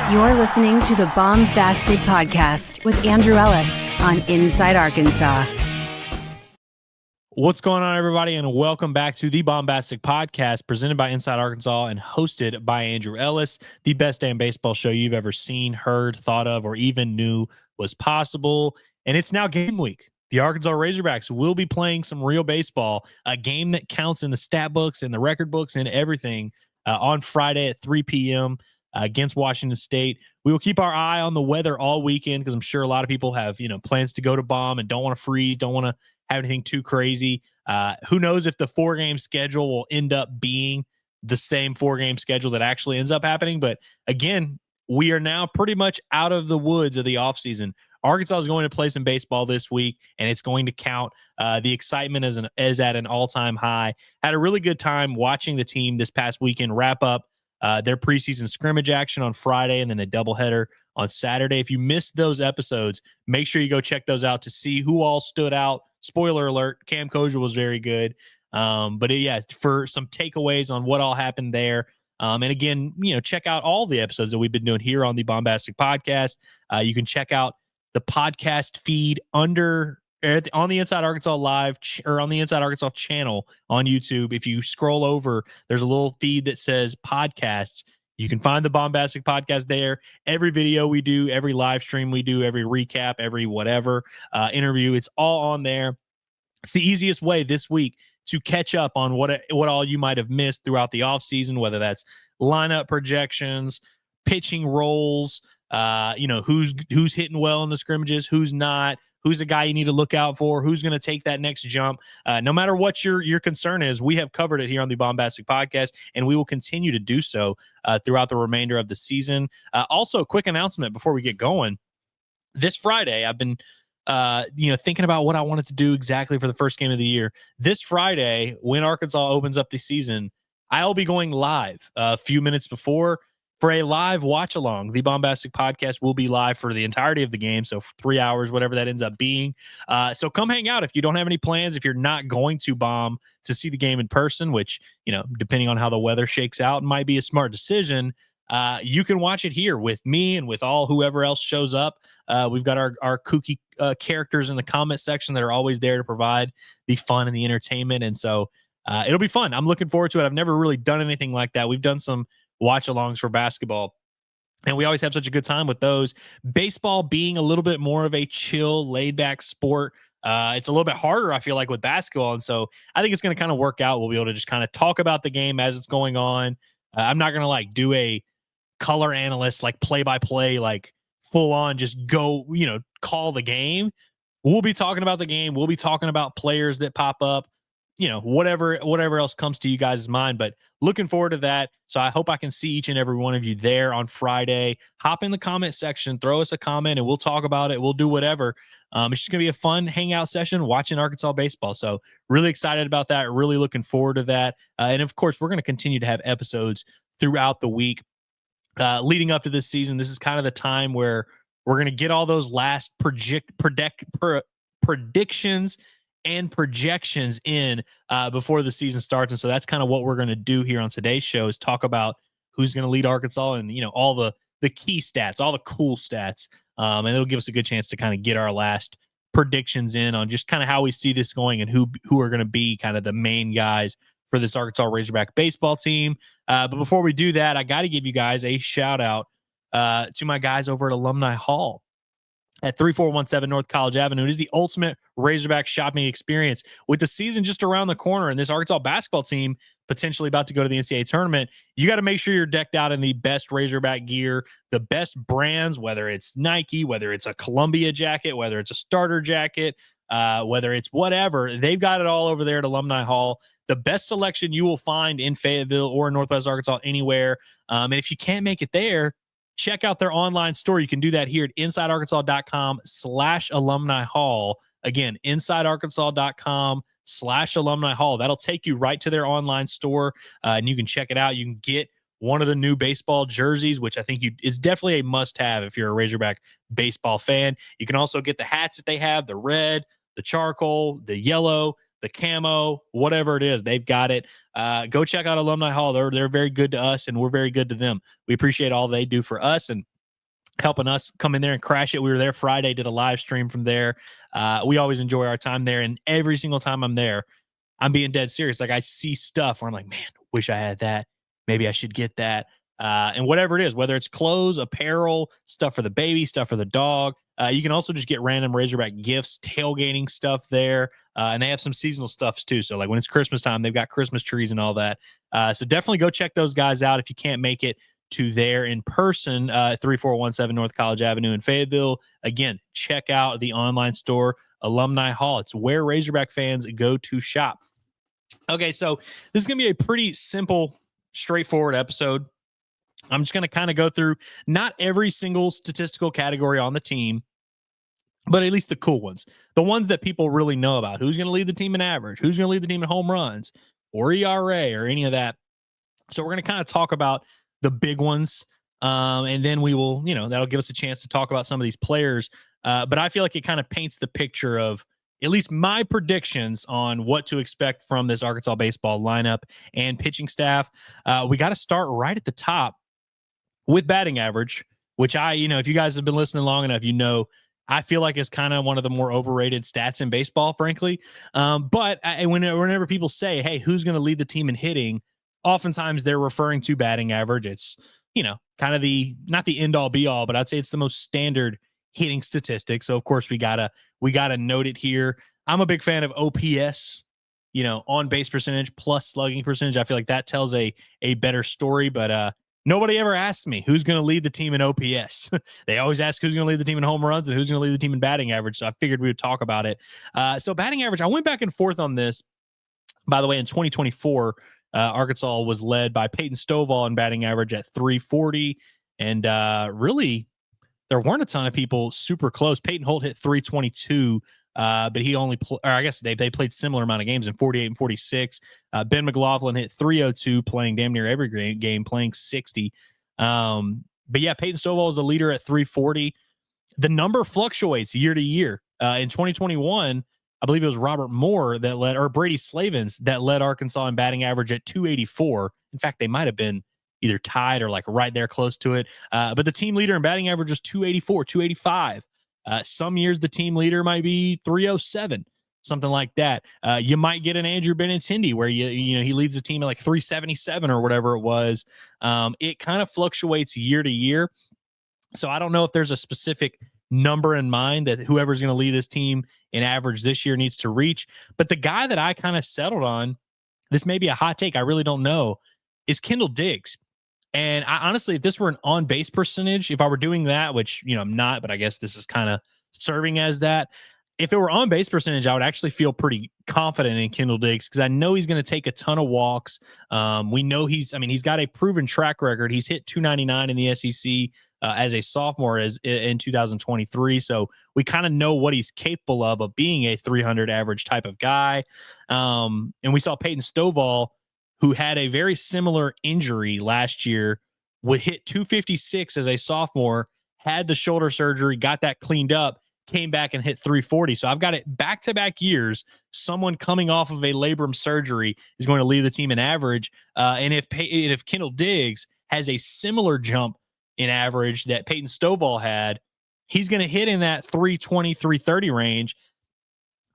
You're listening to the Baumbastic Podcast with Andrew Ellis on Inside Arkansas. What's going on, everybody, and welcome back to the Baumbastic Podcast, presented by Inside Arkansas and hosted by Andrew Ellis, the best damn baseball show you've ever seen, heard, thought of, or even knew was possible. And it's now game week. The Arkansas Razorbacks will be playing some real baseball, a game that counts in the stat books and the record books and everything on Friday at 3 p.m. Against Washington State. We will keep our eye on the weather all weekend because I'm sure a lot of people have, plans to go to Baum and don't want to freeze, don't want to have anything too crazy. Who knows if the 4-game schedule will end up being the same 4-game schedule that actually ends up happening. But again, we are now pretty much out of the woods of the offseason. Arkansas is going to play some baseball this week, and it's going to count. The excitement is at an all-time high. Had a really good time watching the team this past weekend wrap up their preseason scrimmage action on Friday and then a doubleheader on Saturday. If you missed those episodes, make sure you go check those out to see who all stood out. Spoiler alert, Cam Kosher was very good. For some takeaways on what all happened there. And again, check out all the episodes that we've been doing here on the Baumbastic Podcast. You can check out the podcast feed on the Inside Arkansas Live or on the Inside Arkansas channel on YouTube. If you scroll over, there's a little feed that says podcasts. You can find the Baumbastic Podcast there. Every video we do, every live stream we do, every recap, every whatever interview, it's all on there. It's the easiest way this week to catch up on what all you might have missed throughout the offseason, whether that's lineup projections, pitching roles, who's hitting well in the scrimmages, who's not, who's the guy you need to look out for, who's going to take that next jump. No matter what your concern is, we have covered it here on the Baumbastic Podcast, and we will continue to do so throughout the remainder of the season. Also, a quick announcement before we get going. This Friday, I've been thinking about what I wanted to do exactly for the first game of the year. This Friday, when Arkansas opens up the season, I'll be going live a few minutes before for a live watch along. The Baumbastic Podcast will be live for the entirety of the game, so for 3 hours, whatever that ends up being. So come hang out if you don't have any plans, if you're not going to Baum to see the game in person, which, depending on how the weather shakes out, might be a smart decision. You can watch it here with me and with whoever else shows up. We've got our kooky characters in the comment section that are always there to provide the fun and the entertainment. And so it'll be fun. I'm looking forward to it. I've never really done anything like that. We've done some watch alongs for basketball, and we always have such a good time with those. Baseball being a little bit more of a chill, laid back sport. It's a little bit harder, I feel like, with basketball. And so I think it's going to kind of work out. We'll be able to just kind of talk about the game as it's going on. I'm not going to do a color analyst, play by play, full on, just go, call the game. We'll be talking about the game. We'll be talking about players that pop up, whatever else comes to you guys' mind, but looking forward to that. So I hope I can see each and every one of you there on Friday. Hop in the comment section, throw us a comment, and we'll talk about it. We'll do whatever. It's just going to be a fun hangout session watching Arkansas baseball. So really excited about that. Really looking forward to that. And of course, we're going to continue to have episodes throughout the week leading up to this season. This is kind of the time where we're going to get all those last predictions and projections in before the season starts. And so that's kind of what we're going to do here on today's show, is talk about who's going to lead Arkansas and, all the key stats, all the cool stats. And it'll give us a good chance to kind of get our last predictions in on just kind of how we see this going and who are going to be kind of the main guys for this Arkansas Razorback baseball team. But before we do that, I got to give you guys a shout out to my guys over at Alumni Hall at 3417 North College Avenue. It is the ultimate Razorback shopping experience. With the season just around the corner and this Arkansas basketball team potentially about to go to the NCAA tournament, you got to make sure you're decked out in the best Razorback gear, the best brands, whether it's Nike, whether it's a Columbia jacket, whether it's a starter jacket, whether it's whatever. They've got it all over there at Alumni Hall. The best selection you will find in Fayetteville or in Northwest Arkansas anywhere. And if you can't make it there, check out their online store. You can do that here at insidearkansas.com/alumni hall. Again, insidearkansas.com/alumni hall. That'll take you right to their online store, and you can check it out. You can get one of the new baseball jerseys, which I think is definitely a must-have if you're a Razorback baseball fan. You can also get the hats that they have, the red, the charcoal, the yellow, the camo, whatever it is, they've got it. Go check out Alumni Hall. They're very good to us, and we're very good to them. We appreciate all they do for us. And helping us come in there and crash it. We were there Friday, did a live stream from there. We always enjoy our time there. And every single time I'm there, I'm being dead serious. Like I see stuff where I'm like, man, wish I had that. Maybe I should get that. And whatever it is, whether it's clothes, apparel, stuff for the baby, stuff for the dog. You can also just get random Razorback gifts, tailgating stuff there. And they have some seasonal stuffs too. So like when it's Christmas time, they've got Christmas trees and all that. So definitely go check those guys out if you can't make it to there in person, 3417 North College Avenue in Fayetteville. Again, check out the online store, Alumni Hall. It's where Razorback fans go to shop. Okay, so this is going to be a pretty simple, straightforward episode. I'm just going to kind of go through not every single statistical category on the team, but at least the cool ones, the ones that people really know about. Who's going to lead the team in average? Who's going to lead the team in home runs or ERA or any of that? So we're going to kind of talk about the big ones, and then we will, that'll give us a chance to talk about some of these players. But I feel like it kind of paints the picture of at least my predictions on what to expect from this Arkansas baseball lineup and pitching staff. We got to start right at the top with batting average, which if you guys have been listening long enough, I feel like it's kind of one of the more overrated stats in baseball, frankly. But whenever people say, hey, who's going to lead the team in hitting, oftentimes they're referring to batting average. It's, kind of not the end all be all, but I'd say it's the most standard hitting statistic. So of course we gotta note it here. I'm a big fan of OPS, on base percentage plus slugging percentage. I feel like that tells a better story, but nobody ever asks me who's going to lead the team in OPS. They always ask who's going to lead the team in home runs and who's going to lead the team in batting average. So I figured we would talk about it. So batting average, I went back and forth on this. By the way, in 2024, Arkansas was led by Peyton Stovall in batting average at 340. And really, there weren't a ton of people super close. Peyton Holt hit 322, but he only, I guess they played similar amount of games in 48 and 46. Ben McLaughlin hit 302, playing damn near every game, playing 60. But yeah, Peyton Stovall is the leader at 340. The number fluctuates year to year. In 2021, I believe it was Robert Moore or Brady Slavens that led Arkansas in batting average at 284. In fact, they might have been either tied or like right there close to it. But the team leader in batting average is 284, 285. Some years the team leader might be 307, something like that. You might get an Andrew Benintendi where he leads the team at like 377 or whatever it was. It kind of fluctuates year to year. So I don't know if there's a specific number in mind that whoever's going to lead this team in average this year needs to reach. But the guy that I kind of settled on, this may be a hot take, I really don't know, is Kendall Diggs. And I honestly, if this were an on-base percentage, if I were doing that, which, I'm not, but I guess this is kind of serving as that. If it were on-base percentage, I would actually feel pretty confident in Kendall Diggs because I know he's going to take a ton of walks. We know he's got a proven track record. He's hit 299 in the SEC as a sophomore in 2023. So we kind of know what he's capable of being a 300 average type of guy. And we saw Peyton Stovall, who had a very similar injury last year, would hit 256 as a sophomore, had the shoulder surgery, got that cleaned up, came back and hit 340. So I've got it back-to-back years. Someone coming off of a labrum surgery is going to lead the team in average. And if Kendall Diggs has a similar jump in average that Peyton Stovall had, he's going to hit in that 320, 330 range.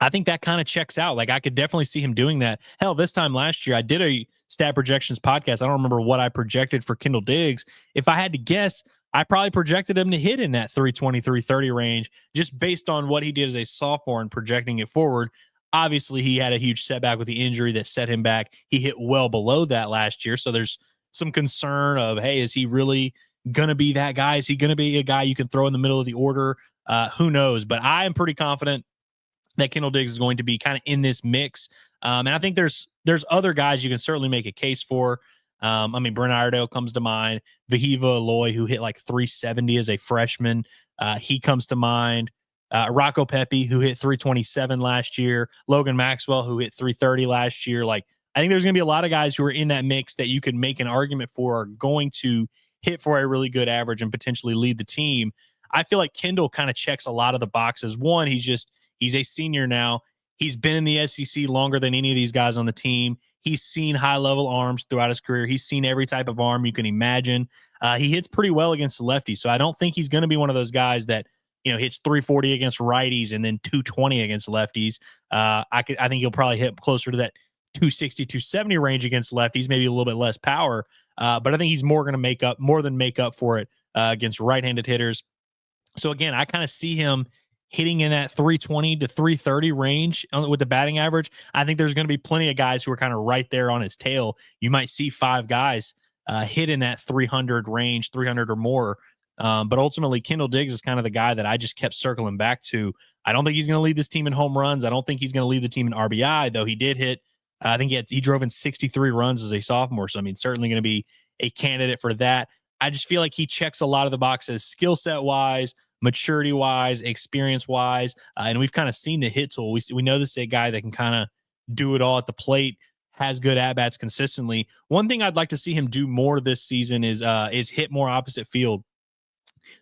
I think that kind of checks out. Like I could definitely see him doing that. Hell, this time last year, I did a stat projections podcast. I don't remember what I projected for Kendall Diggs. If I had to guess, I probably projected him to hit in that 320, 330 range just based on what he did as a sophomore and projecting it forward. Obviously, he had a huge setback with the injury that set him back. He hit well below that last year. So there's some concern of, hey, is he really going to be that guy? Is he going to be a guy you can throw in the middle of the order? Who knows? But I am pretty confident that Kendall Diggs is going to be kind of in this mix. And I think there's other guys you can certainly make a case for. Brent Iredale comes to mind. Vahiva Aloy, who hit like 370 as a freshman. He comes to mind. Rocco Pepe, who hit 327 last year. Logan Maxwell, who hit 330 last year. Like, I think there's going to be a lot of guys who are in that mix that you could make an argument for are going to hit for a really good average and potentially lead the team. I feel like Kendall kind of checks a lot of the boxes. One, he's a senior now. He's been in the SEC longer than any of these guys on the team. He's seen high-level arms throughout his career. He's seen every type of arm you can imagine. He hits pretty well against the lefties, so I don't think he's going to be one of those guys that hits 340 against righties and then 220 against lefties. I think he'll probably hit closer to that 260, 270 range against lefties, maybe a little bit less power. But I think he's more than make up for it against right-handed hitters. So again, I kind of see him hitting in that 320 to 330 range with the batting average. I think there's going to be plenty of guys who are kind of right there on his tail. You might see 5 guys hit in that 300 range, 300 or more. But ultimately, Kendall Diggs is kind of the guy that I just kept circling back to. I don't think he's going to lead this team in home runs. I don't think he's going to lead the team in RBI, though he did hit. I think he drove in 63 runs as a sophomore. So, I mean, certainly going to be a candidate for that. I just feel like he checks a lot of the boxes skill set wise, maturity wise, experience wise. And we've kind of seen the hit tool. We know this is a guy that can kind of do it all at the plate, has good at-bats consistently. One thing I'd like to see him do more this season is hit more opposite field.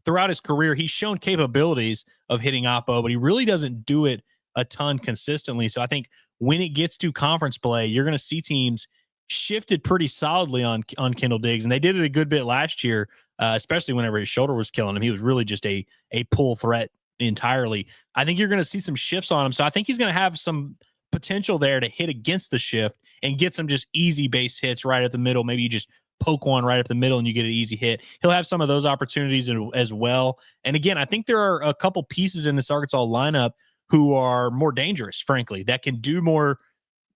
Throughout his career, he's shown capabilities of hitting oppo, but he really doesn't do it a ton consistently. So I think when it gets to conference play, you're going to see teams shifted pretty solidly on Kendall Diggs, and they did it a good bit last year, especially whenever his shoulder was killing him. He was really just a pull threat entirely. I think you're going to see some shifts on him, so I think he's going to have some potential there to hit against the shift and get some just easy base hits right at the middle. Maybe you just poke one right up the middle and you get an easy hit. He'll have some of those opportunities as well. And again, I think there are a couple pieces in this Arkansas lineup who are more dangerous, frankly, that can do more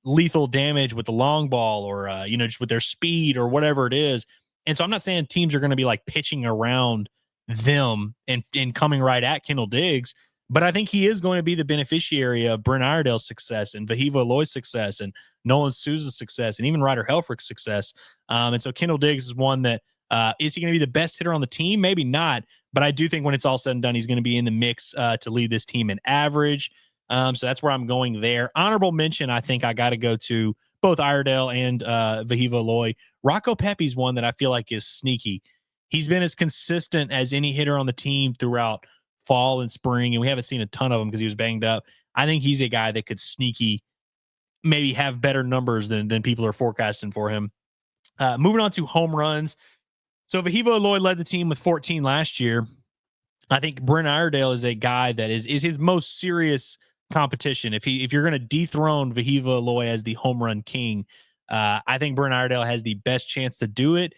lethal damage with the long ball or, just with their speed or whatever it is. And so I'm not saying teams are going to be like pitching around them and coming right at Kendall Diggs, but I think he is going to be the beneficiary of Brent Iredale's success and Vahiva Aloy's success and Nolan Souza's success and even Ryder Helfrich's success. And so Kendall Diggs is one that, is he going to be the best hitter on the team? Maybe not, but I do think when it's all said and done, he's going to be in the mix to lead this team in average. So that's where I'm going there. Honorable mention, I think I got to go to both Iredale and Vahiva Aloy. Rocco Pepe's one that I feel like is sneaky. He's been as consistent as any hitter on the team throughout fall and spring, and we haven't seen a ton of them because he was banged up. I think he's a guy that could sneaky maybe have better numbers than people are forecasting for him. Moving on to home runs. So Vahiva Aloy led the team with 14 last year. I think Brent Iredale is a guy that is his most serious competition. If you're going to dethrone Vahiva Aloy as the home run king, I think Brent Iredale has the best chance to do it.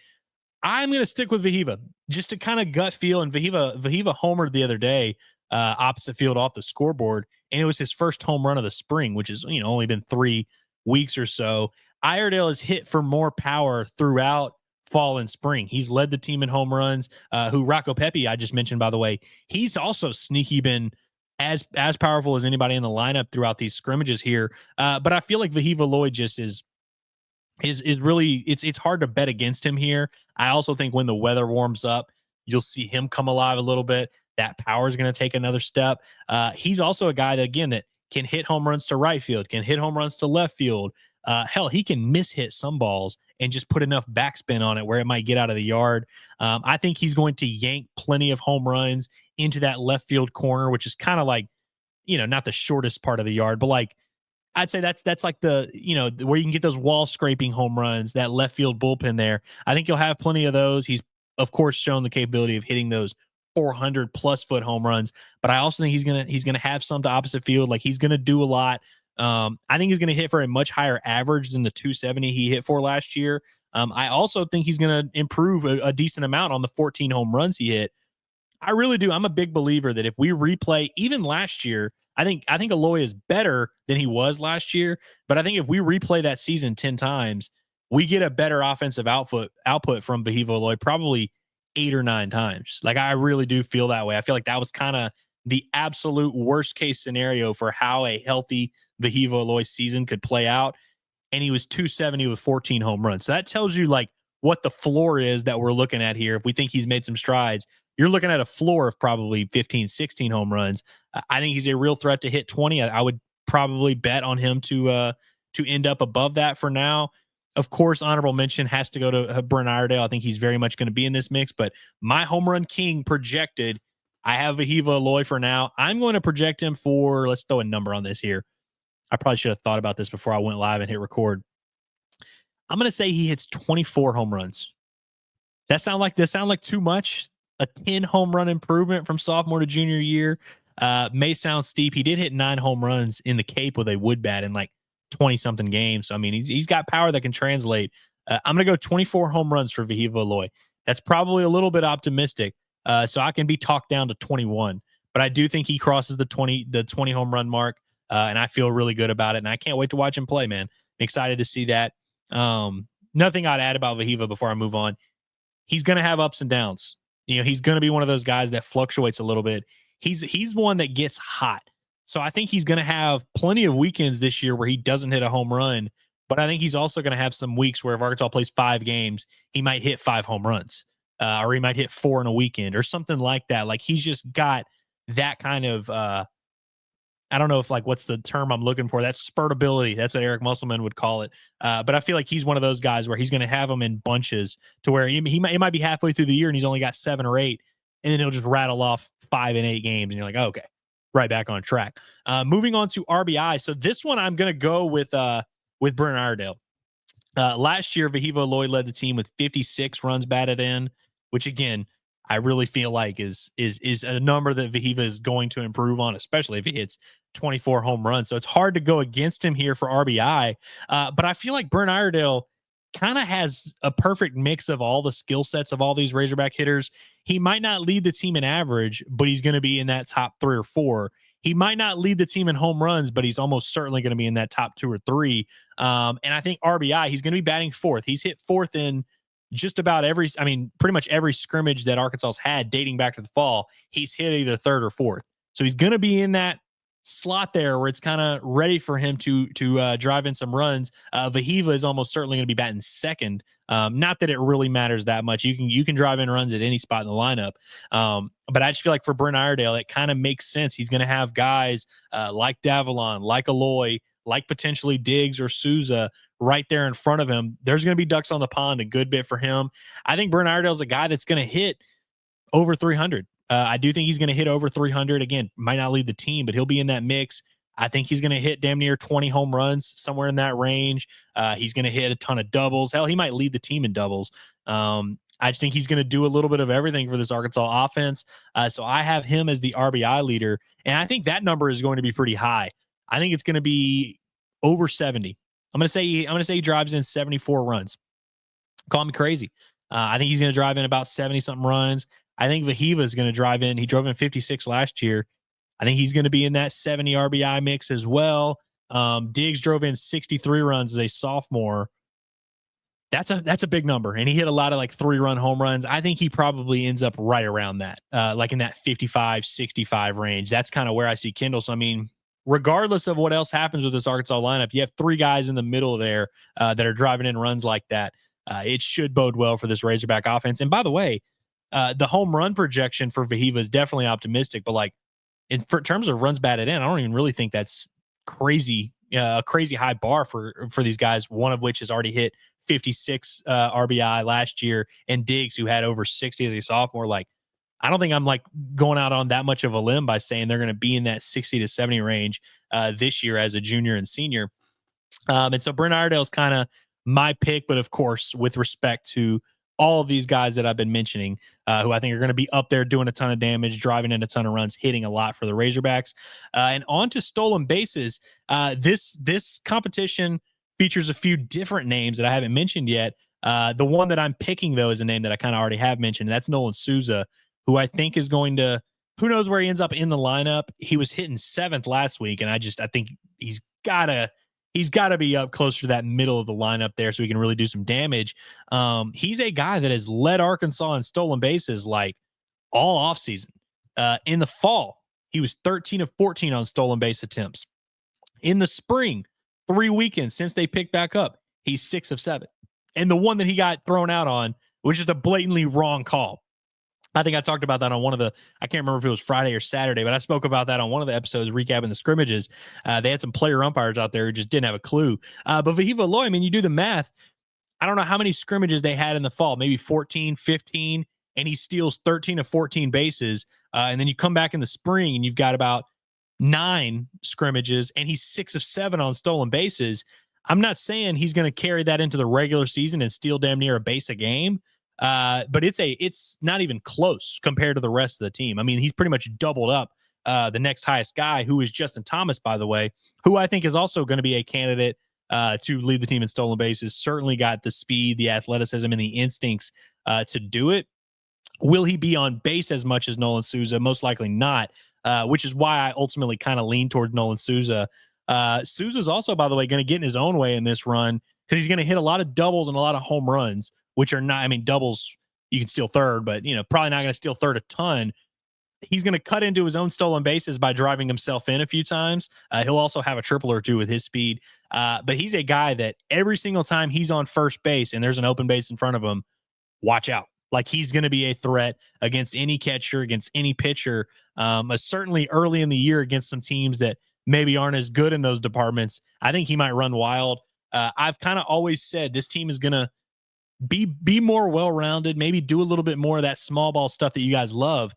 I'm going to stick with Vahiva just to kind of gut feel. And Vahiva homered the other day, opposite field off the scoreboard, and it was his first home run of the spring, which is only been 3 weeks or so. Iredale has hit for more power throughout fall and spring. He's led the team in home runs. Who Rocco Pepe I just mentioned, by the way, he's also sneaky been as powerful as anybody in the lineup throughout these scrimmages here. But I feel like Vahiva Aloy just is really it's hard to bet against him here. I also think when the weather warms up, you'll see him come alive a little bit. That power is going to take another step. He's also a guy that can hit home runs to right field, can hit home runs to left field. Hell, he can mishit some balls and just put enough backspin on it where it might get out of the yard. I think he's going to yank plenty of home runs into that left field corner, which is kind of like, not the shortest part of the yard, but like, I'd say that's like the, where you can get those wall scraping home runs, that left field bullpen there. I think you'll have plenty of those. He's, of course, shown the capability of hitting those 400 plus foot home runs, but I also think he's gonna have some to opposite field. Like he's gonna do a lot. I think he's gonna hit for a much higher average than the 270 he hit for last year. I also think he's gonna improve a decent amount on the 14 home runs he hit. I really do. I'm a big believer that if we replay even last year, I think Aloy is better than he was last year. But I think if we replay that season 10 times, we get a better offensive output from Vahiva Aloy probably 8 or 9 times. Like I really do feel that way. I feel like that was kind of the absolute worst case scenario for how a healthy Vahiva Aloy season could play out. And he was 270 with 14 home runs. So that tells you like what the floor is that we're looking at here. If we think he's made some strides, you're looking at a floor of probably 15, 16 home runs. I think he's a real threat to hit 20. I would probably bet on him to end up above that for now. Of course, honorable mention has to go to Brent Iredale. I think he's very much going to be in this mix, but my home run king projected, I have Vahiva Aloy for now. I'm going to project him for, let's throw a number on this here. I probably should have thought about this before I went live and hit record. I'm going to say he hits 24 home runs. That sound like too much? A 10 home run improvement from sophomore to junior year may sound steep. He did hit 9 home runs in the Cape with a wood bat in like 20 something games. So, I mean, he's got power that can translate. I'm going to go 24 home runs for Fayetteville Loy. That's probably a little bit optimistic. So I can be talked down to 21, but I do think he crosses the 20 home run mark. And I feel really good about it. And I can't wait to watch him play, man. I'm excited to see that. Nothing I'd add about Vahiva before I move on. He's going to have ups and downs. You know, he's going to be one of those guys that fluctuates a little bit. He's one that gets hot. So I think he's going to have plenty of weekends this year where he doesn't hit a home run, but I think he's also going to have some weeks where if Arkansas plays 5 games, he might hit 5 home runs, or he might hit 4 in a weekend or something like that. Like he's just got that kind of, I don't know if like what's the term I'm looking for. That's spurtability. That's what Eric Musselman would call it. But I feel like he's one of those guys where he's going to have them in bunches to where he might be halfway through the year and he's only got 7 or 8, and then he'll just rattle off 5 and 8 games, and you're like, oh, okay, right back on track. Moving on to RBI. So this one I'm going to go with Brent Iredale. Last year, Vahiva Loy led the team with 56 runs batted in, which again, I really feel like is a number that Vahiva is going to improve on, especially if he hits 24 home runs. So it's hard to go against him here for RBI. But I feel like Brent Iredale kind of has a perfect mix of all the skill sets of all these Razorback hitters. He might not lead the team in average, but he's going to be in that top 3 or 4. He might not lead the team in home runs, but he's almost certainly going to be in that top 2 or 3. And I think RBI, he's going to be batting 4th. He's hit 4th in just about pretty much every scrimmage that Arkansas's had dating back to the fall. He's hit either 3rd or 4th. So he's going to be in that slot there where it's kind of ready for him to drive in some runs. Vahiva is almost certainly going to be batting 2nd. Not that it really matters that much. You can drive in runs at any spot in the lineup. But I just feel like for Brent Iredale, it kind of makes sense. He's going to have guys like Davalon, like Aloy, like potentially Diggs or Souza right there in front of him. There's going to be ducks on the pond a good bit for him. I think Brent Iredale's a guy that's going to hit over 300. I do think he's going to hit over 300. Again, might not lead the team, but he'll be in that mix. I think he's going to hit damn near 20 home runs, somewhere in that range. He's going to hit a ton of doubles. Hell, he might lead the team in doubles. I just think he's going to do a little bit of everything for this Arkansas offense. So I have him as the RBI leader, and I think that number is going to be pretty high. I think it's going to be over 70. I'm going to say he drives in 74 runs. Call me crazy. I think he's going to drive in about 70 something runs. I think Vahiva is going to drive in. He drove in 56 last year. I think he's going to be in that 70 RBI mix as well. Diggs drove in 63 runs as a sophomore. That's a big number. And he hit a lot of like 3-run home runs. I think he probably ends up right around that, like in that 55, 65 range. That's kind of where I see Kendall. So, I mean, regardless of what else happens with this Arkansas lineup, you have 3 guys in the middle there that are driving in runs like that. It should bode well for this Razorback offense. And by the way, the home run projection for Vahiva is definitely optimistic, but like in terms of runs batted in, I don't even really think that's crazy, a crazy high bar for these guys, one of which has already hit 56 RBI last year, and Diggs, who had over 60 as a sophomore. Like, I don't think I'm like going out on that much of a limb by saying they're going to be in that 60 to 70 range this year as a junior and senior. And so Brent Iredale is kind of my pick, but of course, with respect to all of these guys that I've been mentioning, who I think are going to be up there doing a ton of damage, driving in a ton of runs, hitting a lot for the Razorbacks. And on to stolen bases. This competition features a few different names that I haven't mentioned yet. The one that I'm picking, though, is a name that I kind of already have mentioned. That's Nolan Souza, who I think is going to, who knows where he ends up in the lineup. He was hitting 7th last week, and I think he's got to be up closer to that middle of the lineup there so he can really do some damage. He's a guy that has led Arkansas in stolen bases like all offseason. In the fall, he was 13 of 14 on stolen base attempts. In the spring, 3 weekends since they picked back up, he's 6 of 7. And the one that he got thrown out on was just a blatantly wrong call. I think I talked about that on one of the, I can't remember if it was Friday or Saturday, but I spoke about that on one of the episodes recapping the scrimmages. They had some player umpires out there who just didn't have a clue. But Vahiva Loy, I mean, you do the math. I don't know how many scrimmages they had in the fall, maybe 14, 15, and he steals 13 of 14 bases. And then you come back in the spring and you've got about 9 scrimmages, and he's 6 of 7 on stolen bases. I'm not saying he's going to carry that into the regular season and steal damn near a base a game, but it's not even close compared to the rest of the team. I mean, he's pretty much doubled up the next highest guy, who is Justin Thomas, by the way, who I think is also going to be a candidate to lead the team in stolen bases. Certainly got the speed, the athleticism, and the instincts to do it. Will he be on base as much as Nolan Souza? Most likely not, which is why I ultimately kind of lean toward Nolan Souza. Souza's also, by the way, going to get in his own way in this run because he's going to hit a lot of doubles and a lot of home runs, which are not, I mean, doubles, you can steal third, but, probably not going to steal third a ton. He's going to cut into his own stolen bases by driving himself in a few times. He'll also have a triple or two with his speed. But he's a guy that every single time he's on first base and there's an open base in front of him, watch out. Like, he's going to be a threat against any catcher, against any pitcher. Certainly early in the year against some teams that maybe aren't as good in those departments, I think he might run wild. I've kind of always said this team is going to be more well-rounded, maybe do a little bit more of that small ball stuff that you guys love.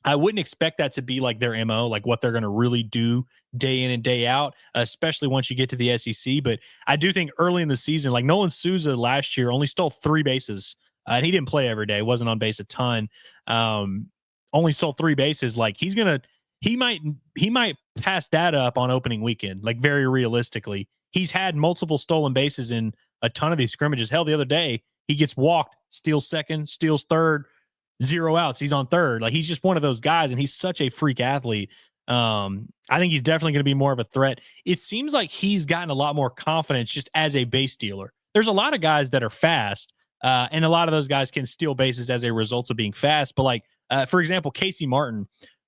I wouldn't expect that to be like their MO, like what they're going to really do day in and day out, especially once you get to the SEC. But I do think early in the season, like Nolan Souza last year only stole 3 bases, and he didn't play every day, wasn't on base a ton. Only stole 3 bases. Like, he might pass that up on opening weekend, like, very realistically. He's had multiple stolen bases in a ton of these scrimmages. Hell, the other day, he gets walked, steals second, steals third, 0 outs. He's on third. Like, he's just one of those guys, and he's such a freak athlete. I think he's definitely going to be more of a threat. It seems like he's gotten a lot more confidence just as a base stealer. There's a lot of guys that are fast, and a lot of those guys can steal bases as a result of being fast. But, like, for example, Casey Martin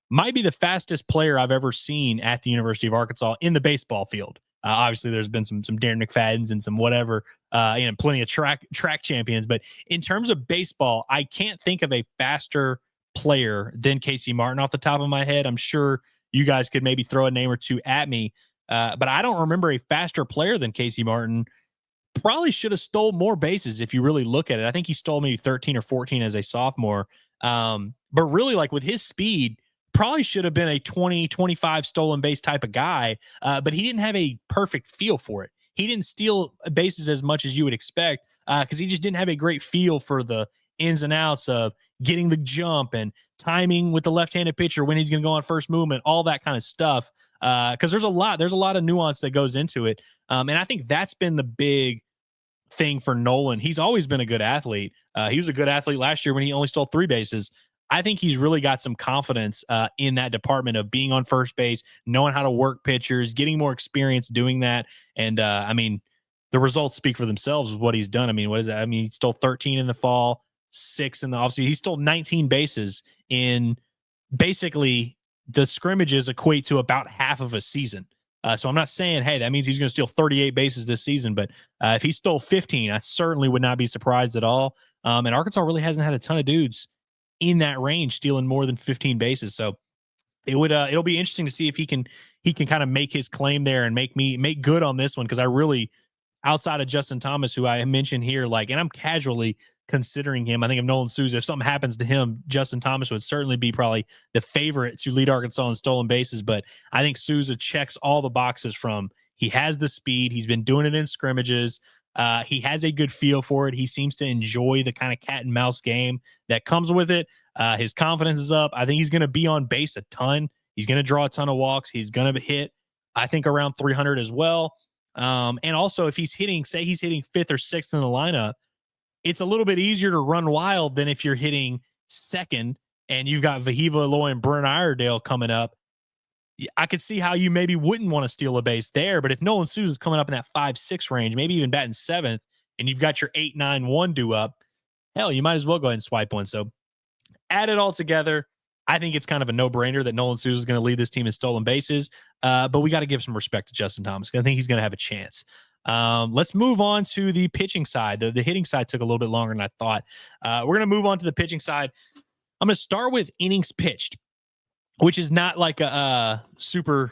might be the fastest player I've ever seen at the University of Arkansas in the baseball field. Obviously, there's been some Darren McFadden's and some whatever, plenty of track champions. But in terms of baseball, I can't think of a faster player than Casey Martin off the top of my head. I'm sure you guys could maybe throw a name or two at me, but I don't remember a faster player than Casey Martin. Probably should have stole more bases if you really look at it. I think he stole maybe 13 or 14 as a sophomore. But really, like, with his speed, probably should have been a 20, 25 stolen base type of guy, but he didn't have a perfect feel for it. He didn't steal bases as much as you would expect because he just didn't have a great feel for the ins and outs of getting the jump and timing with the left-handed pitcher when he's going to go on first movement, all that kind of stuff. Because there's a lot of nuance that goes into it. And I think that's been the big thing for Nolan. He's always been a good athlete. He was a good athlete last year when he only stole 3 bases. I think he's really got some confidence in that department of being on first base, knowing how to work pitchers, getting more experience doing that. And I mean, the results speak for themselves with what he's done. I mean, what is that? I mean, he stole 13 in the fall, 6 in the offseason. He stole 19 bases in basically the scrimmages equate to about half of a season. So I'm not saying, hey, that means he's going to steal 38 bases this season. But if he stole 15, I certainly would not be surprised at all. And Arkansas really hasn't had a ton of dudes in that range stealing more than 15 bases. So it'll be interesting to see if he can kind of make his claim there and make good on this one. Cause I really, outside of Justin Thomas, who I mentioned here, like, and I'm casually considering him. I think if Nolan Souza, if something happens to him, Justin Thomas would certainly be probably the favorite to lead Arkansas in stolen bases. But I think Souza checks all the boxes from, he has the speed. He's been doing it in scrimmages. He has a good feel for it. He seems to enjoy the kind of cat and mouse game that comes with it. His confidence is up. I think he's going to be on base a ton. He's going to draw a ton of walks. He's going to hit, I think, around 300 as well. And also, if he's hitting, say he's hitting 5th or 6th in the lineup, it's a little bit easier to run wild than if you're hitting 2nd and you've got Vahiva Aloy and Brent Iredale coming up. I could see how you maybe wouldn't want to steal a base there, but if Nolan Souza's coming up in that 5-6 range, maybe even batting 7th, and you've got your 8-9-1 due up, hell, you might as well go ahead and swipe one. So add it all together. I think it's kind of a no-brainer that Nolan Souza is going to lead this team in stolen bases, but we got to give some respect to Justin Thomas. I think he's going to have a chance. Let's move on to the pitching side. The hitting side took a little bit longer than I thought. We're going to move on to the pitching side. I'm going to start with innings pitched, which is not like a super,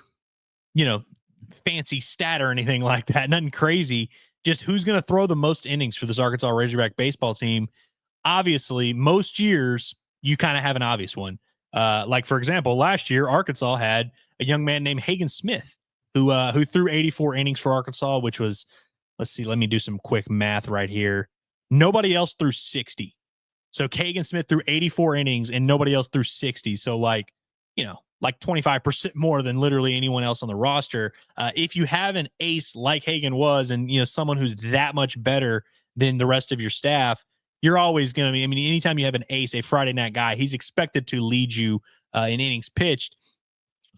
fancy stat or anything like that. Nothing crazy. Just who's going to throw the most innings for this Arkansas Razorback baseball team. Obviously, most years you kind of have an obvious one. Like, for example, last year, Arkansas had a young man named Hagen Smith who threw 84 innings for Arkansas, which was, let's see, let me do some quick math right here. Nobody else threw 60. So Hagen Smith threw 84 innings and nobody else threw 60. So like 25% more than literally anyone else on the roster. If you have an ace like Hagen was, and someone who's that much better than the rest of your staff, you're always going to be. I mean, anytime you have an ace, a Friday night guy, he's expected to lead you in innings pitched.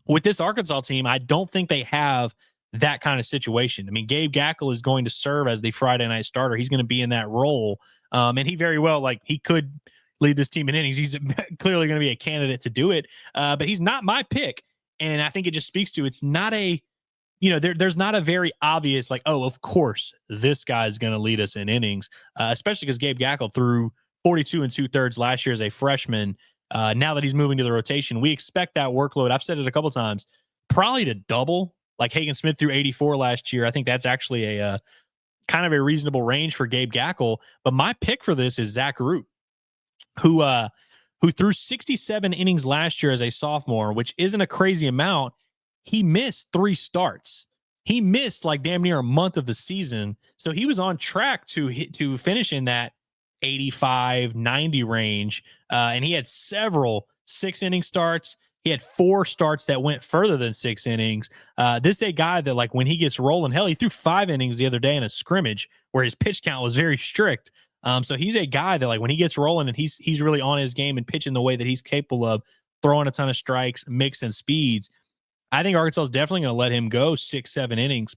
With this Arkansas team, I don't think they have that kind of situation. I mean, Gabe Gackle is going to serve as the Friday night starter. He's going to be in that role. And he very well, he could lead this team in innings. He's clearly going to be a candidate to do it. But he's not my pick. And I think it just speaks to, it's not there's not a very obvious, of course, this guy's going to lead us in innings, especially because Gabe Gackle threw 42 2/3 last year as a freshman. Now that he's moving to the rotation, we expect that workload. I've said it a couple times, probably to double. Like Hagen Smith threw 84 last year. I think that's actually a kind of a reasonable range for Gabe Gackle. But my pick for this is Zach Root, who threw 67 innings last year as a sophomore, which isn't a crazy amount. He missed 3 starts. He missed damn near a month of the season. So he was on track to finish in that 85, 90 range. And he had several 6-inning starts. He had 4 starts that went further than 6 innings. This is a guy that, when he gets rolling, hell, he threw 5 innings the other day in a scrimmage where his pitch count was very strict. So he's a guy that, when he gets rolling and he's really on his game and pitching the way that he's capable of, throwing a ton of strikes, mixing speeds, I think Arkansas is definitely going to let him go 6-7 innings.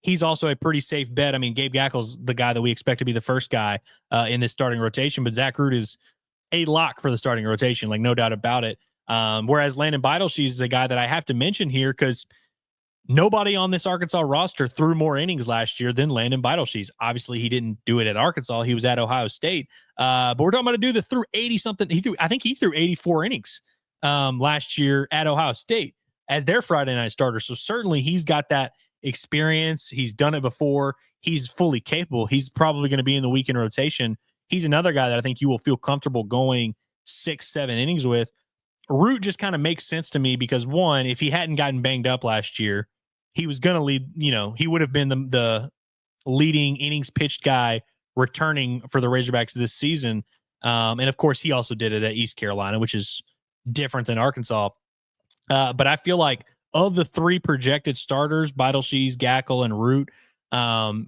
He's also a pretty safe bet. I mean, Gabe Gackle's the guy that we expect to be the first guy in this starting rotation, but Zach Root is a lock for the starting rotation, no doubt about it. Whereas Landon Beidelshees is a guy that I have to mention here because nobody on this Arkansas roster threw more innings last year than Landon Beidelshees. Obviously, he didn't do it at Arkansas. He was at Ohio State. But we're talking about a dude that threw 80-something. I think he threw 84 innings last year at Ohio State as their Friday night starter. So certainly he's got that experience. He's done it before. He's fully capable. He's probably going to be in the weekend rotation. He's another guy that I think you will feel comfortable going 6-7 innings with. Root just kind of makes sense to me because, one, if he hadn't gotten banged up last year, he was going to lead, he would have been the leading innings pitched guy returning for the Razorbacks this season. And of course, he also did it at East Carolina, which is different than Arkansas. But I feel like of the 3 projected starters, Beidelshees, Gackle, and Root,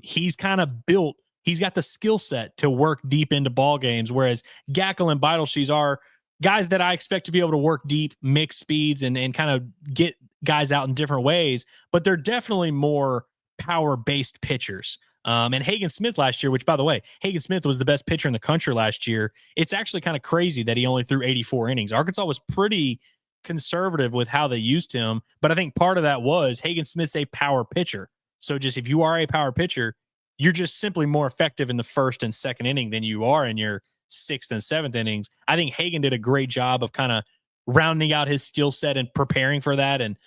he's kind of built. He's got the skill set to work deep into ball games, whereas Gackle and Beidelshees are guys that I expect to be able to work deep, mix speeds, and kind of get guys out in different ways. But they're definitely more power-based pitchers. And Hagen Smith last year, which, by the way, Hagen Smith was the best pitcher in the country last year. It's actually kind of crazy that he only threw 84 innings. Arkansas was pretty conservative with how they used him, but I think part of that was Hagen Smith's a power pitcher. So just if you are a power pitcher, you're just simply more effective in the first and second inning than you are in your 6th and 7th innings. I think Hagen did a great job of kind of rounding out his skill set and preparing for that, and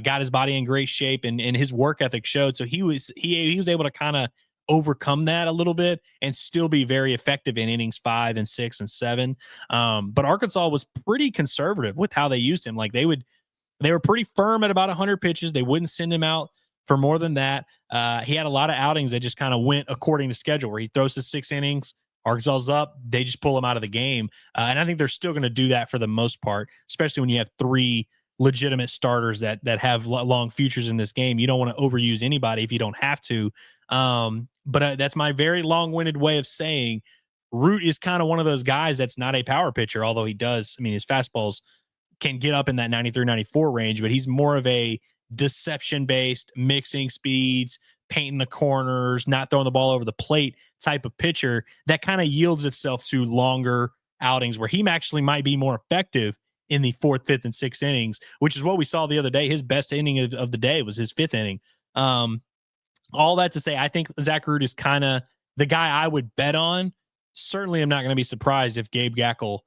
got his body in great shape, and his work ethic showed. So he was able to kind of overcome that a little bit and still be very effective in innings 5 and 6 and 7. But Arkansas was pretty conservative with how they used him. They were pretty firm at about 100 pitches. They wouldn't send him out for more than that. He had a lot of outings that just kind of went according to schedule, where he throws his 6 innings, Arkansas's up, they just pull him out of the game. And I think they're still going to do that for the most part, especially when you have 3 legitimate starters that have long futures in this game. You don't want to overuse anybody if you don't have to. But that's my very long-winded way of saying Root is kind of one of those guys that's not a power pitcher, although he does. I mean, his fastballs can get up in that 93, 94 range, but he's more of a deception-based, mixing speeds, painting the corners, not throwing the ball over the plate type of pitcher that kind of yields itself to longer outings where he actually might be more effective in the 4th, 5th, and 6th innings, which is what we saw the other day. His best inning of the day was his 5th inning. All that to say, I think Zach Root is kind of the guy I would bet on. Certainly, I'm not going to be surprised if Gabe Gackle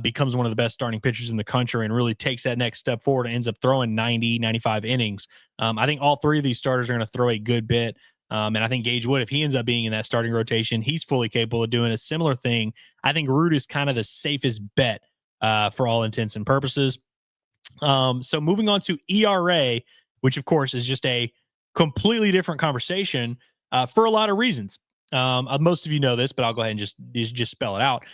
becomes one of the best starting pitchers in the country and really takes that next step forward and ends up throwing 90, 95 innings. I think all 3 of these starters are going to throw a good bit. And I think Gage Wood, if he ends up being in that starting rotation, he's fully capable of doing a similar thing. I think Root is kind of the safest bet for all intents and purposes. So moving on to ERA, which of course is just a completely different conversation for a lot of reasons. Most of you know this, but I'll go ahead and just spell it out.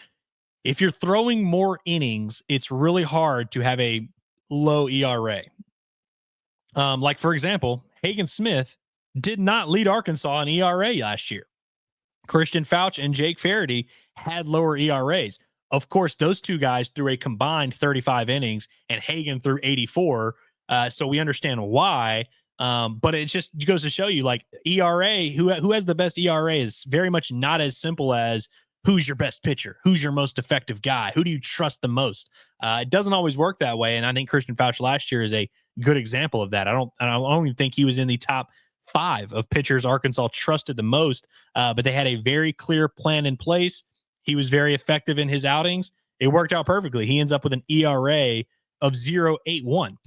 If you're throwing more innings, it's really hard to have a low ERA. Like, for example, Hagen Smith did not lead Arkansas in ERA last year. Christian Fauch and Jake Faraday had lower ERAs. Of course, those two guys threw a combined 35 innings, and Hagen threw 84. So we understand why. But it just goes to show you, like, ERA, who has the best ERA is very much not as simple as who's your best pitcher, who's your most effective guy, who do you trust the most. It doesn't always work that way, and I think Christian Fauch last year is a good example of that. I don't even think he was in the top 5 of pitchers Arkansas trusted the most, but they had a very clear plan in place. He was very effective in his outings. It worked out perfectly. He ends up with an ERA of 0.81.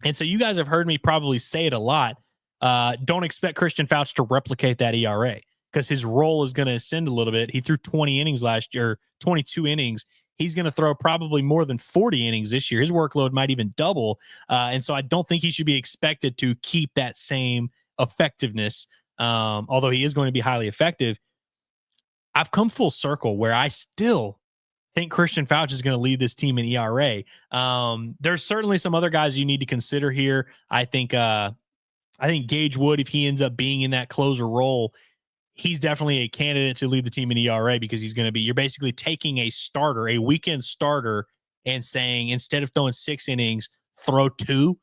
And so you guys have heard me probably say it a lot. Don't expect Christian Fauch to replicate that ERA because his role is going to ascend a little bit. He threw 20 innings last year, 22 innings. He's going to throw probably more than 40 innings this year. His workload might even double. And so I don't think he should be expected to keep that same effectiveness, although he is going to be highly effective. I've come full circle where I still think Christian Fauch is going to lead this team in ERA. There's certainly some other guys you need to consider here. I think Gage Wood, if he ends up being in that closer role, he's definitely a candidate to lead the team in ERA because you're basically taking a starter, a weekend starter, and saying, instead of throwing 6 innings, throw 2.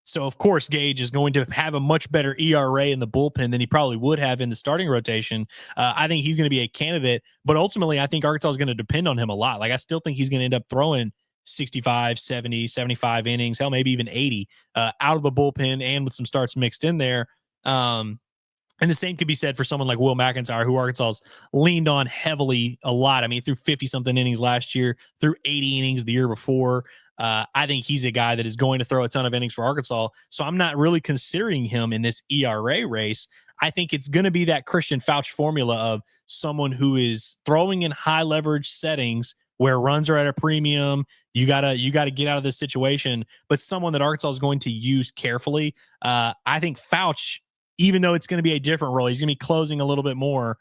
So, of course, Gage is going to have a much better ERA in the bullpen than he probably would have in the starting rotation. I think he's going to be a candidate, but ultimately, I think Arkansas is going to depend on him a lot. Like, I still think he's going to end up throwing 65, 70, 75 innings, hell, maybe even 80 out of the bullpen and with some starts mixed in there. And the same could be said for someone like Will McIntyre, who Arkansas's leaned on heavily a lot. I mean, through 50-something innings last year, through 80 innings the year before. I think he's a guy that is going to throw a ton of innings for Arkansas. So I'm not really considering him in this ERA race. I think it's going to be that Christian Fauch formula of someone who is throwing in high leverage settings where runs are at a premium. You gotta get out of this situation, but someone that Arkansas is going to use carefully. I think Fauch, even though it's going to be a different role, he's going to be closing a little bit more,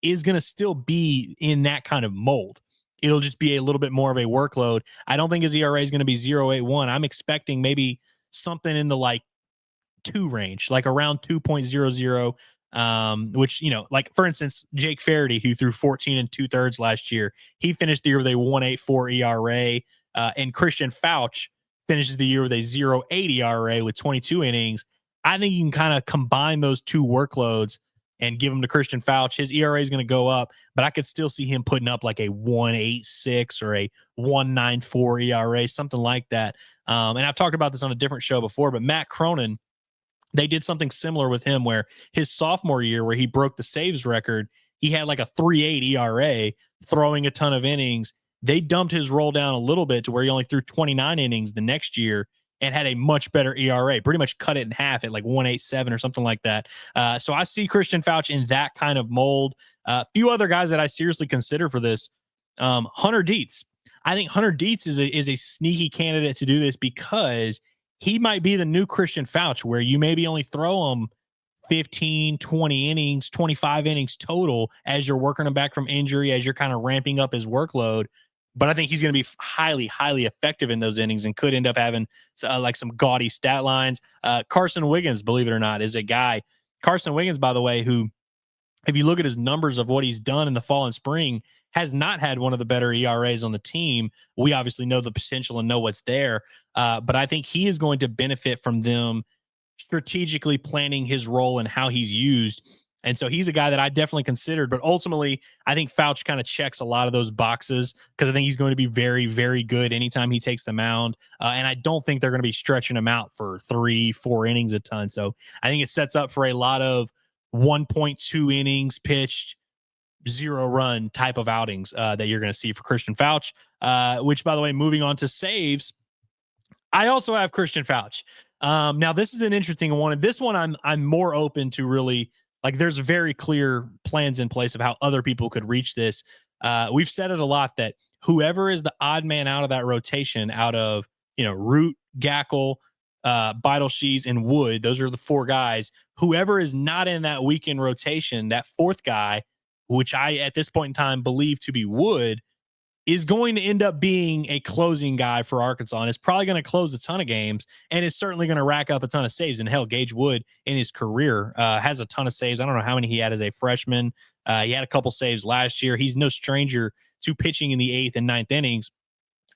is going to still be in that kind of mold. It'll just be a little bit more of a workload. I don't think his ERA is going to be 0.81. I'm expecting maybe something in the like 2 range, like around 2.00, which, like, for instance, Jake Faraday, who threw 14 2/3 last year, he finished the year with a 1.84 ERA, and Christian Fauch finishes the year with a 0.8 ERA with 22 innings. I think you can kind of combine those 2 workloads and give him to Christian Fauch. His ERA is going to go up, but I could still see him putting up like a 1.86 or a 1.94 ERA, something like that. And I've talked about this on a different show before, but Matt Cronin, they did something similar with him where his sophomore year, where he broke the saves record, he had like a 3.8 ERA, throwing a ton of innings. They dumped his roll down a little bit to where he only threw 29 innings the next year and had a much better ERA, pretty much cut it in half at like 1.87 or something like that. So I see Christian Fauch in that kind of mold. A few other guys that I seriously consider for this, Hunter Dietz. I think Hunter Dietz is a sneaky candidate to do this because he might be the new Christian Fauch, where you maybe only throw him 15, 20 innings, 25 innings total as you're working him back from injury, as you're kind of ramping up his workload. But I think he's going to be highly, highly effective in those innings and could end up having like some gaudy stat lines. Carson Wiggins, believe it or not, is a guy. Carson Wiggins, by the way, who, if you look at his numbers of what he's done in the fall and spring, has not had one of the better ERAs on the team. We obviously know the potential and know what's there. But I think he is going to benefit from them strategically planning his role and how he's used. And so he's a guy that I definitely considered, but ultimately I think Fauch kind of checks a lot of those boxes because I think he's going to be very, very good anytime he takes the mound. And I don't think they're going to be stretching him out for 3-4 innings a ton. So I think it sets up for a lot of 1.2 innings pitched, 0 run type of outings that you're going to see for Christian Fauch, which, by the way, moving on to saves, I also have Christian Fauch. Now this is an interesting one. This one I'm more open to, really. Like, there's very clear plans in place of how other people could reach this. We've said it a lot that whoever is the odd man out of that rotation, out of, Root, Gackle, Beidelshees, and Wood, those are the four guys. Whoever is not in that weekend rotation, that fourth guy, which I at this point in time believe to be Wood, is going to end up being a closing guy for Arkansas, and is probably going to close a ton of games, and is certainly going to rack up a ton of saves. And hell, Gage Wood in his career has a ton of saves. I don't know how many he had as a freshman. He had a couple saves last year. He's no stranger to pitching in the 8th and 9th innings.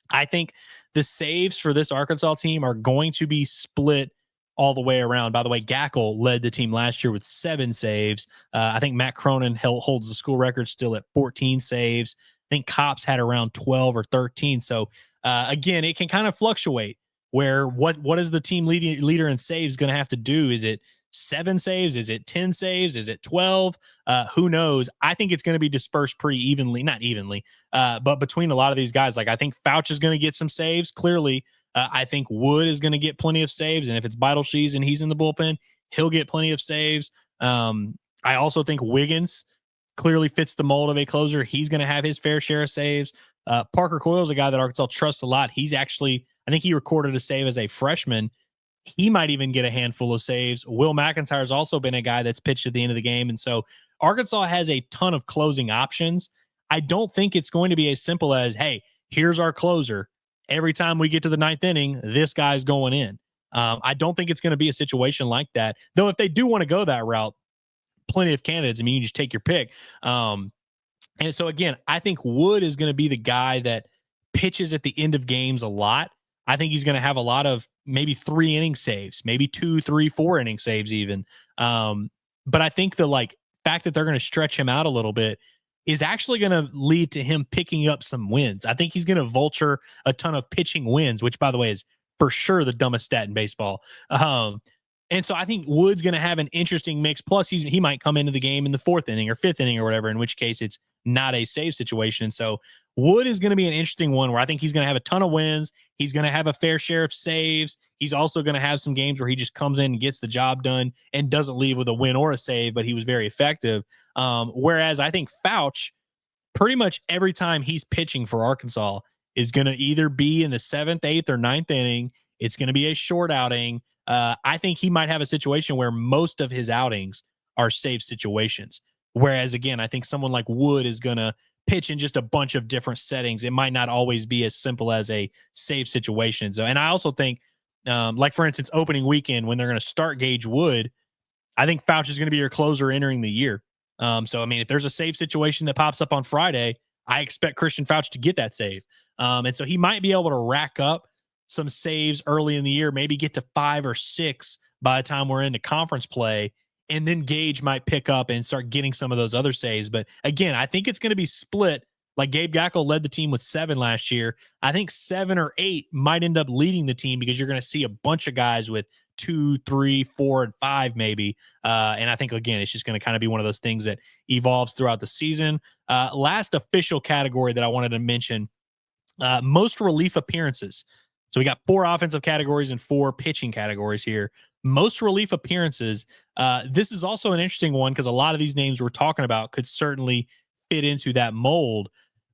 I think the saves for this Arkansas team are going to be split all the way around. By the way, Gackle led the team last year with 7 saves. I think Matt Cronin holds the school record still at 14 saves. I think Cops had around 12 or 13. So again, it can kind of fluctuate where what is the team leader in saves going to have to do? Is it 7 saves? Is it 10 saves? Is it 12? Who knows? I think it's going to be dispersed pretty evenly, not evenly, but between a lot of these guys. Like I think Fouch is going to get some saves. Clearly, I think Wood is going to get plenty of saves. And if it's Beidelshees and he's in the bullpen, he'll get plenty of saves. I also think Wiggins clearly fits the mold of a closer. He's going to have his fair share of saves. Parker Coyle's a guy that Arkansas trusts a lot. He's actually, I think he recorded a save as a freshman. He might even get a handful of saves. Will McIntyre has also been a guy that's pitched at the end of the game. And so Arkansas has a ton of closing options. I don't think it's going to be as simple as, hey, here's our closer. Every time we get to the 9th inning, this guy's going in. I don't think it's going to be a situation like that. Though if they do want to go that route, plenty of candidates. I mean, you just take your pick. And so again, I think Wood is going to be the guy that pitches at the end of games a lot. I think he's going to have a lot of maybe 3 inning saves, maybe 2, 3, 4 inning saves even. But I think the fact that they're going to stretch him out a little bit is actually going to lead to him picking up some wins. I think he's going to vulture a ton of pitching wins, which by the way is for sure the dumbest stat in baseball. And so I think Wood's going to have an interesting mix. Plus, he might come into the game in the 4th inning or 5th inning or whatever, in which case it's not a save situation. So Wood is going to be an interesting one where I think he's going to have a ton of wins. He's going to have a fair share of saves. He's also going to have some games where he just comes in and gets the job done and doesn't leave with a win or a save, but he was very effective. Whereas I think Fouch, pretty much every time he's pitching for Arkansas, is going to either be in the 7th, 8th, or 9th inning. It's going to be a short outing. I think he might have a situation where most of his outings are save situations. Whereas, again, I think someone like Wood is going to pitch in just a bunch of different settings. It might not always be as simple as a save situation. So, and I also think, for instance, opening weekend, when they're going to start Gage Wood, I think Fouch is going to be your closer entering the year. So, I mean, if there's a save situation that pops up on Friday, I expect Christian Fouch to get that save. And so he might be able to rack up some saves early in the year, maybe get to 5 or 6 by the time we're into conference play. And then Gage might pick up and start getting some of those other saves. But again, I think it's going to be split. Like Gabe Gackle led the team with 7 last year. I think 7 or 8 might end up leading the team because you're going to see a bunch of guys with 2, 3, 4, and 5 maybe. And I think, again, it's just going to kind of be one of those things that evolves throughout the season. Last official category that I wanted to mention, most relief appearances. So we got 4 offensive categories and 4 pitching categories here. Most relief appearances. This is also an interesting one because a lot of these names we're talking about could certainly fit into that mold.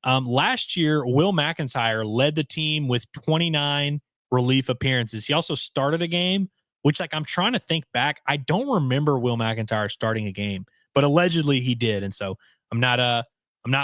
Last year, Will McIntyre led the team with 29 relief appearances. He also started a game, which I'm trying to think back. I don't remember Will McIntyre starting a game, but allegedly he did. And so I'm not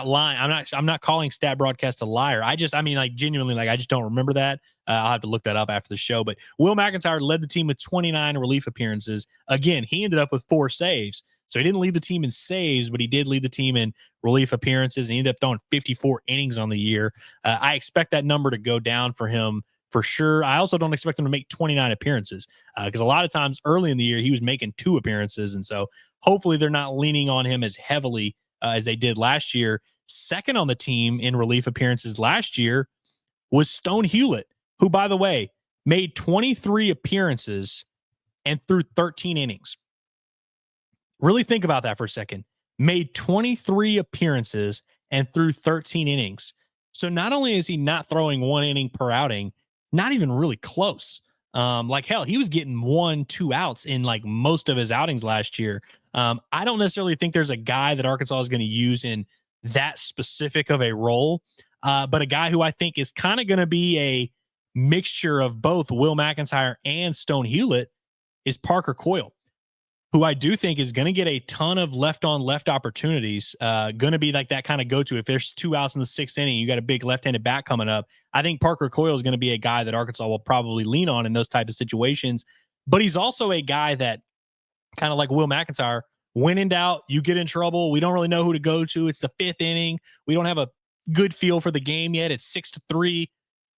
lying. I'm not calling Stat Broadcast a liar. Genuinely, I just don't remember that. I'll have to look that up after the show. But Will McIntyre led the team with 29 relief appearances. Again, he ended up with 4 saves. So he didn't lead the team in saves, but he did lead the team in relief appearances, and he ended up throwing 54 innings on the year. I expect that number to go down for him for sure. I also don't expect him to make 29 appearances because a lot of times early in the year, he was making 2 appearances. And so hopefully they're not leaning on him as heavily as they did last year. Second on the team in relief appearances last year was Stone Hewlett, who, by the way, made 23 appearances and threw 13 innings. Really think about that for a second. Made 23 appearances and threw 13 innings. So not only is he not throwing 1 inning per outing, not even really close. Hell, he was getting 1, 2 outs in most of his outings last year. I don't necessarily think there's a guy that Arkansas is going to use in that specific of a role. but a guy who I think is kind of going to be a mixture of both Will McIntyre and Stone Hewlett is Parker Coyle, who I do think is going to get a ton of left-on-left opportunities, going to be like that kind of go-to. If there's 2 outs in the 6th inning, you got a big left-handed bat coming up, I think Parker Coyle is going to be a guy that Arkansas will probably lean on in those type of situations. But he's also a guy that, kind of like Will McIntyre, when in doubt, you get in trouble. We don't really know who to go to. It's the 5th inning. We don't have a good feel for the game yet. It's 6-3.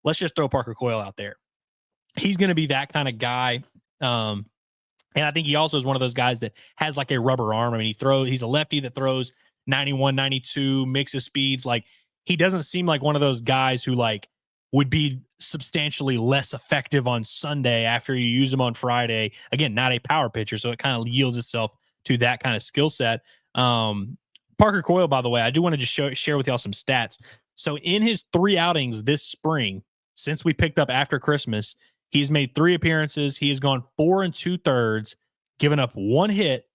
Let's just throw Parker Coyle out there. He's going to be that kind of guy. And I think he also is one of those guys that has like a rubber arm. I mean, he's a lefty that throws 91, 92, mix of speeds. Like, he doesn't seem like one of those guys who like would be substantially less effective on Sunday after you use him on Friday. Again, not a power pitcher, so it kind of yields itself to that kind of skill set. Parker Coyle, by the way, I do want to just share with y'all some stats. So in his 3 outings this spring, since we picked up after Christmas, he's made 3 appearances. He has gone 4 2/3, given up 1 hit,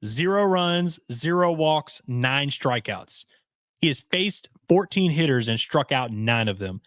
0 runs, 0 walks, 9 strikeouts. He has faced 14 hitters and struck out 9 of them.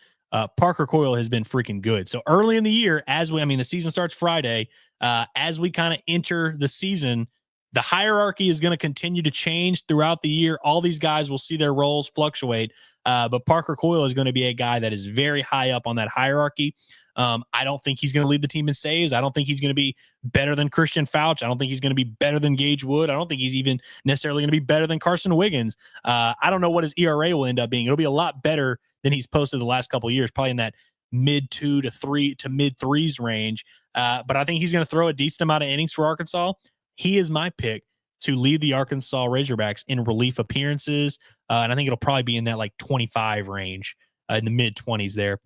Parker Coyle has been freaking good. So early in the year, the season starts Friday, as we kind of enter the season, the hierarchy is going to continue to change throughout the year. All these guys will see their roles fluctuate, but Parker Coyle is going to be a guy that is very high up on that hierarchy. I don't think he's going to lead the team in saves. I don't think he's going to be better than Christian Fouch. I don't think he's going to be better than Gage Wood. I don't think he's even necessarily going to be better than Carson Wiggins. I don't know what his ERA will end up being. It'll be a lot better than he's posted the last couple of years, probably in that mid 2 to 3 to mid 3s range. But I think he's going to throw a decent amount of innings for Arkansas. He is my pick to lead the Arkansas Razorbacks in relief appearances. And I think it'll probably be in that like 25 range, in the mid 20s there.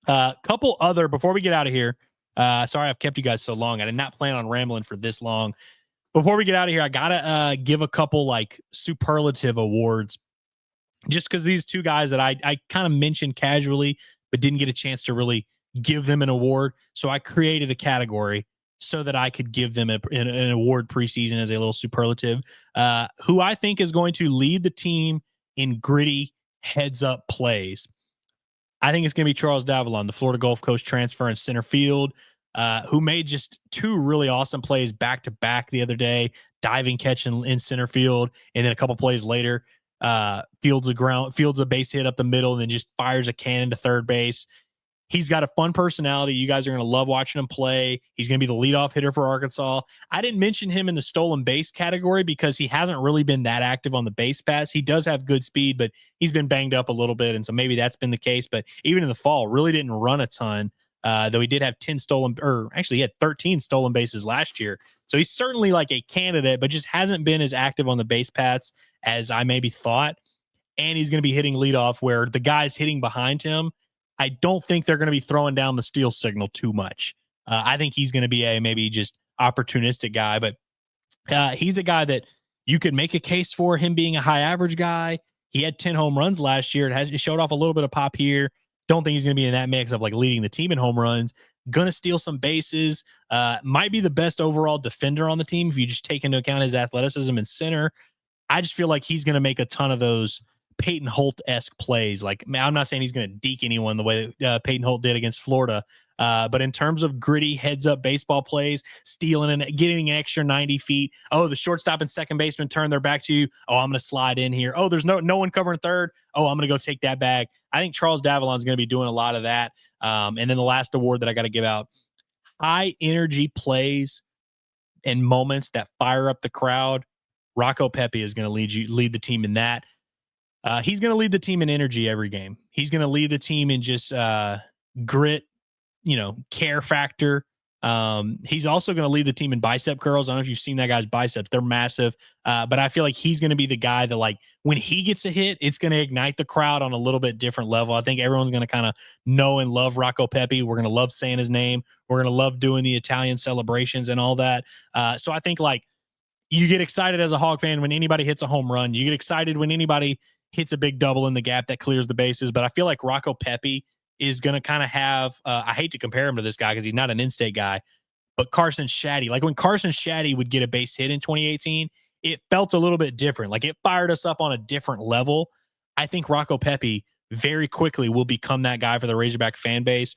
Couple other, before we get out of here, sorry I've kept you guys so long. I did not plan on rambling for this long. Before we get out of here, I gotta give a couple like superlative awards, just because these 2 guys that I kind of mentioned casually, but didn't get a chance to really give them an award. So I created a category so that I could give them an award preseason as a little superlative. Who I think is going to lead the team in gritty heads-up plays. I think it's going to be Charles Davalon, the Florida Gulf Coast transfer in center field, who made just 2 really awesome plays back-to-back the other day, diving catch in center field, and then a couple plays later, fields a base hit up the middle, and then just fires a cannon to third base. He's got a fun personality. You guys are going to love watching him play. He's going to be the leadoff hitter for Arkansas. I didn't mention him in the stolen base category because he hasn't really been that active on the base paths. He does have good speed, but he's been banged up a little bit, and so maybe that's been the case. But even in the fall, really didn't run a ton, though he did have 10 stolen, or actually he had 13 stolen bases last year. So he's certainly like a candidate, but just hasn't been as active on the base paths as I maybe thought. And he's going to be hitting leadoff where the guys hitting behind him, I don't think they're going to be throwing down the steal signal too much. I think he's going to be a maybe just opportunistic guy, but he's a guy that you could make a case for him being a high average guy. He had 10 home runs last year. It showed off a little bit of pop here. Don't think he's going to be in that mix of like leading the team in home runs. Going to steal some bases. Might be the best overall defender on the team if you just take into account his athleticism in center. I just feel like he's going to make a ton of those Peyton Holt-esque plays. Like, I'm not saying he's going to deke anyone the way that Peyton Holt did against Florida, but in terms of gritty heads-up baseball plays, stealing and getting an extra 90 feet. Oh, the shortstop and second baseman turn their back to you. Oh, I'm going to slide in here. Oh, there's no one covering third. Oh, I'm going to go take that bag. I think Charles Davalon is going to be doing a lot of that. And then the last award that I got to give out, high-energy plays and moments that fire up the crowd. Rocco Pepe is going to lead the team in that. He's going to lead the team in energy every game. He's going to lead the team in just grit, care factor. He's also going to lead the team in bicep curls. I don't know if you've seen that guy's biceps. They're massive. But I feel like he's going to be the guy that, like, when he gets a hit, it's going to ignite the crowd on a little bit different level. I think everyone's going to kind of know and love Rocco Pepe. We're going to love saying his name. We're going to love doing the Italian celebrations and all that. So I think, like, you get excited as a Hog fan when anybody hits a home run. You get excited when anybody hits a big double in the gap that clears the bases. But I feel like Rocco Pepe is going to kind of have, I hate to compare him to this guy because he's not an in-state guy, but Carson Shaddy. Like, when Carson Shaddy would get a base hit in 2018, it felt a little bit different. Like, it fired us up on a different level. I think Rocco Pepe very quickly will become that guy for the Razorback fan base.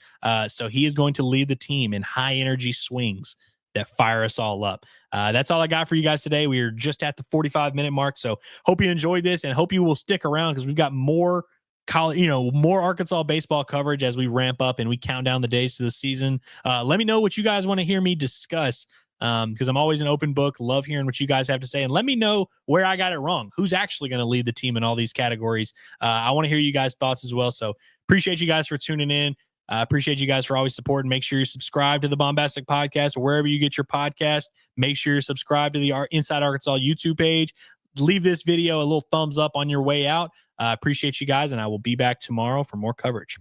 So he is going to lead the team in high energy swings that fire us all up. That's all I got for you guys today. We are just at the 45-minute mark. So hope you enjoyed this and hope you will stick around because we've got more college, more Arkansas baseball coverage as we ramp up and we count down the days to the season. Let me know what you guys want to hear me discuss. Because I'm always an open book. Love hearing what you guys have to say. And let me know where I got it wrong. Who's actually going to lead the team in all these categories? I want to hear you guys' thoughts as well. So appreciate you guys for tuning in. Appreciate you guys for always supporting. Make sure you subscribe to the Baumbastic Podcast or wherever you get your podcast. Make sure you're subscribed to the Inside Arkansas YouTube page. Leave this video a little thumbs up on your way out. Appreciate you guys, and I will be back tomorrow for more coverage.